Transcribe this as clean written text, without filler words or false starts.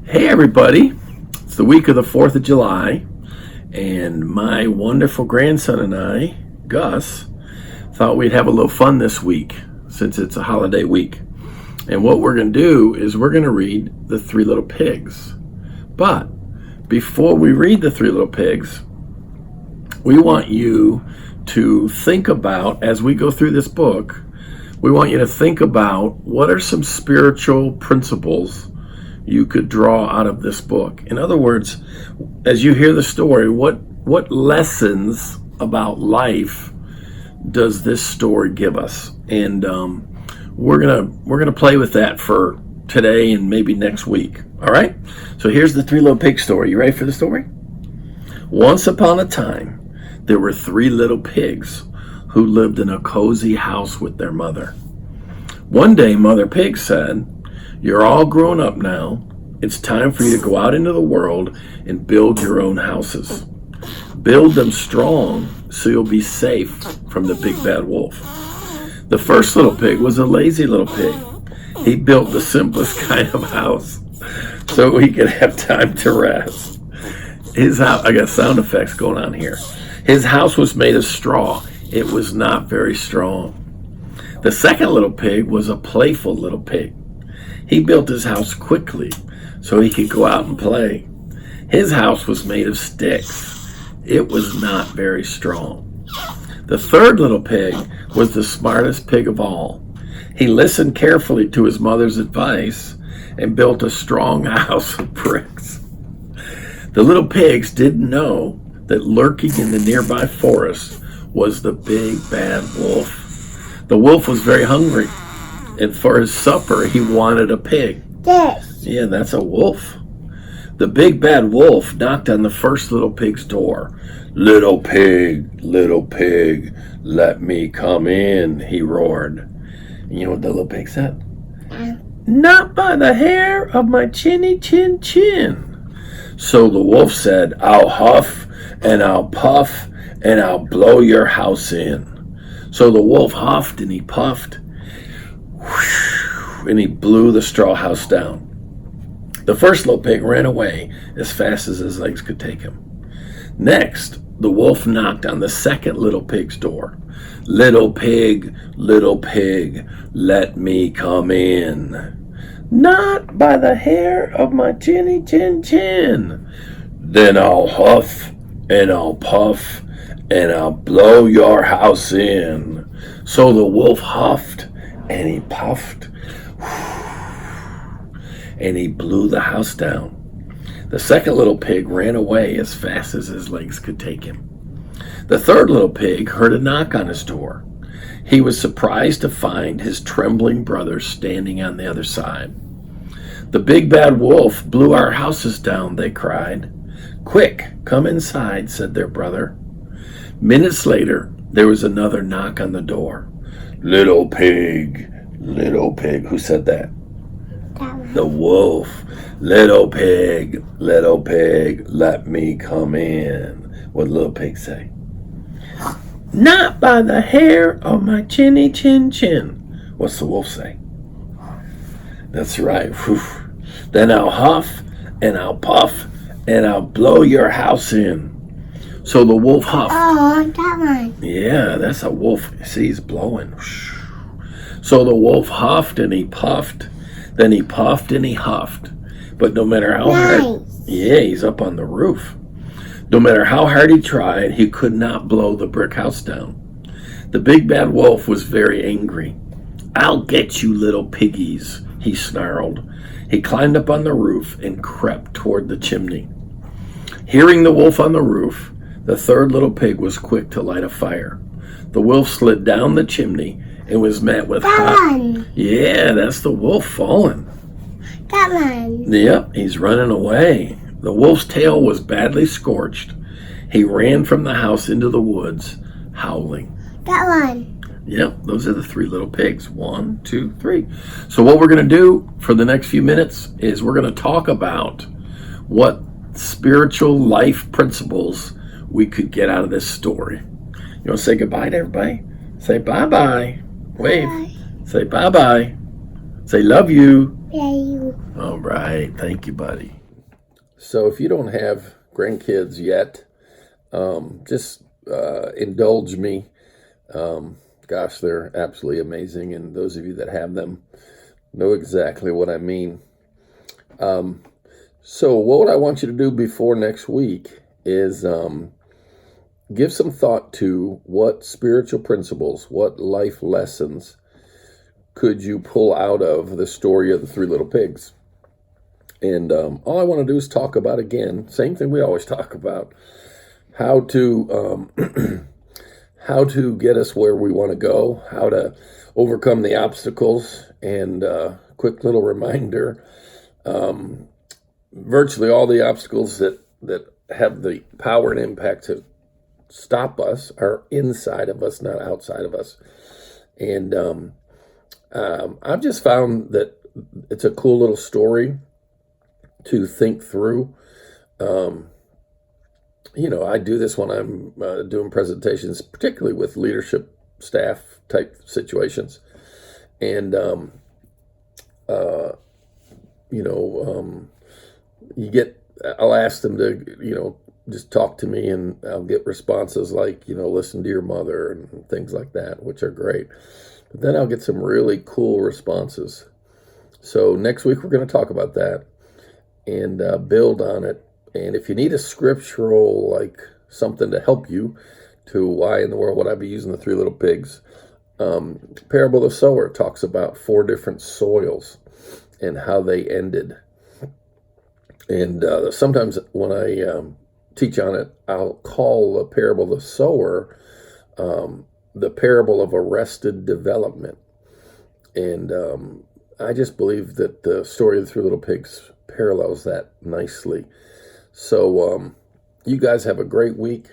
Hey everybody, it's the week of the 4th of July, and my wonderful grandson and I, Gus, thought we'd have a little fun this week since it's a holiday week. And what we're going to do is we're going to read the Three Little Pigs. But before we read the Three Little Pigs, we want you to think about, as we go through this book, we want you to think about what are some spiritual principles you could draw out of this book. In other words, as you hear the story, what lessons about life does this story give us? And we're gonna play with that for today and maybe next week. All right. So here's the Three Little Pig story. You ready for the story? Once upon a time, there were three little pigs who lived in a cozy house with their mother. One day, Mother Pig said, "You're all grown up now. It's time for you to go out into the world and build your own houses. Build them strong so you'll be safe from the big bad wolf." The first little pig was a lazy little pig. He built the simplest kind of house so he could have time to rest. His house, I got sound effects going on here. His house was made of straw. It was not very strong. The second little pig was a playful little pig. He built his house quickly so he could go out and play. His house was made of sticks. It was not very strong. The third little pig was the smartest pig of all. He listened carefully to his mother's advice and built a strong house of bricks. The little pigs didn't know that lurking in the nearby forest was the big bad wolf. The wolf was very hungry, and for his supper he wanted a pig. Yes. Yeah, that's a wolf. The big bad wolf knocked on the first little pig's door. Little pig, let me come in," he roared. And you know what the little pig said? "Not by the hair of my chinny chin chin." So the wolf said, "I'll huff and I'll puff and I'll blow your house in." So the wolf huffed and he puffed, and he blew the straw house down. The first little pig ran away as fast as his legs could take him. Next, the wolf knocked on the second little pig's door. Little pig, let me come in." "Not by the hair of my chinny chin chin." "Then I'll huff and I'll puff and I'll blow your house in." So the wolf huffed and he puffed and he blew the house down. The second little pig ran away as fast as his legs could take him. The third little pig heard a knock on his door. He was surprised to find his trembling brother standing on the other side. "The big bad wolf blew our houses down," they cried. "Quick, come inside," said their brother. Minutes later, there was another knock on the door. Little pig, who said that? The wolf. Little pig, let me come in." What did little pig say? "Not by the hair of my chinny chin chin." What's the wolf say? That's right. Whew. "Then I'll huff and I'll puff and I'll blow your house in." So the wolf huffed. Oh, that one. Yeah, that's a wolf. See, he's blowing. So the wolf huffed and he puffed. Then he puffed and he huffed. But no matter how hard... Yeah, he's up on the roof. No matter how hard he tried, he could not blow the brick house down. The big bad wolf was very angry. "I'll get you, little piggies," he snarled. He climbed up on the roof and crept toward the chimney. Hearing the wolf on the roof, the third little pig was quick to light a fire. The wolf slid down the chimney and was met with hot... Yeah, that's the wolf falling. That one. Yep, he's running away. The wolf's tail was badly scorched. He ran from the house into the woods, howling. That one. Yep, those are the three little pigs. 1, 2, 3. So what we're going to do for the next few minutes is we're going to talk about what spiritual life principles we could get out of this story. You want to say goodbye to everybody? Say bye-bye. Wave. Bye. Say bye-bye. Say love you. Yeah, you. All right. Thank you, buddy. So if you don't have grandkids yet, just indulge me. Gosh, they're absolutely amazing, and those of you that have them know exactly what I mean. So what I want you to do before next week is give some thought to what spiritual principles, what life lessons could you pull out of the story of the three little pigs. And all I want to do is talk about, again, same thing we always talk about, how to how to get us where we want to go, how to overcome the obstacles. And quick little reminder, virtually all the obstacles that have the power and impact to stop us are inside of us, not outside of us. And I've just found that it's a cool little story to think through. I do this when I'm doing presentations, particularly with leadership staff type situations. And, I'll ask them to, just talk to me, and I'll get responses like, listen to your mother and things like that, which are great. But then I'll get some really cool responses. So next week we're going to talk about that and build on it. And if you need a scriptural, like something to help you to why in the world would I be using the three little pigs, Parable of the Sower talks about 4 different soils and how they ended. And sometimes when I teach on it, I'll call the Parable of the Sower the parable of arrested development. And I just believe that the story of the three little pigs parallels that nicely. So you guys have a great week.